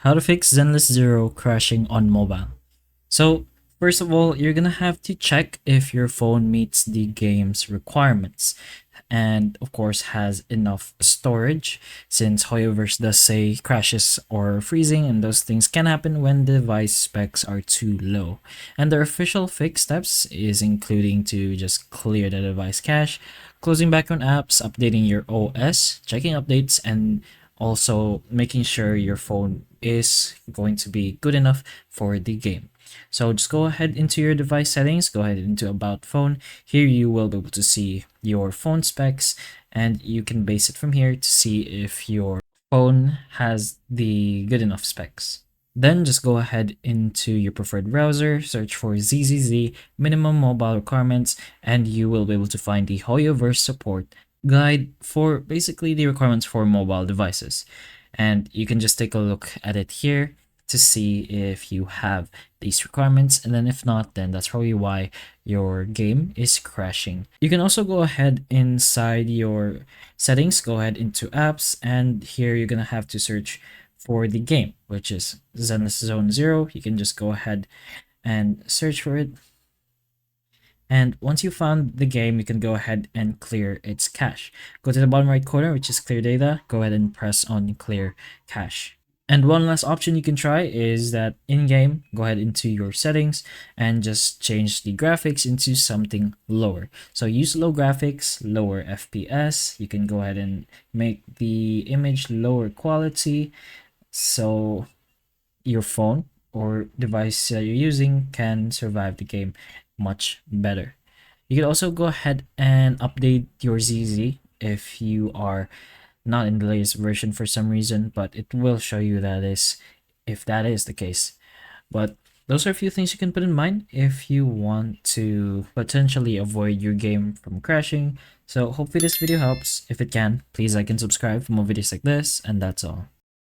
How to fix Zenless Zero crashing on mobile. So, first of all, you're gonna have to check if your phone meets the game's requirements and, of course, has enough storage, since Hoyoverse does say crashes or freezing, and those things can happen when device specs are too low. And their official fix steps is including to just clear the device cache, closing background apps, updating your OS, checking updates, and also making sure your phone is going to be good enough for the game. So just go ahead into your device settings, go ahead into about phone. Here you will be able to see your phone specs, and you can base it from here to see if your phone has the good enough specs. Then just go ahead into your preferred browser, search for ZZZ minimum mobile requirements, and you will be able to find the Hoyoverse support guide for basically the requirements for mobile devices. And you can just take a look at it here to see if you have these requirements, and then if not, then that's probably why your game is crashing. You can also go ahead inside your settings, go ahead into apps, and here you're gonna have to search for the game, which is Zenless Zone Zero. You can just go ahead and search for it, and once you found the game, you can go ahead and clear its cache. Go to the bottom right corner, which is clear data. Go ahead and press on clear cache. And one last option you can try is that in-game, go ahead into your settings and just change the graphics into something lower. So use low graphics, lower FPS. You can go ahead and make the image lower quality so your phone or device that you're using can survive the game much better. You can also go ahead and update your ZZ if you are not in the latest version for some reason, but it will show you that is if that is the case. But those are a few things you can put in mind if you want to potentially avoid your game from crashing. So hopefully this video helps. If it can, please like and subscribe for more videos like this, and that's all.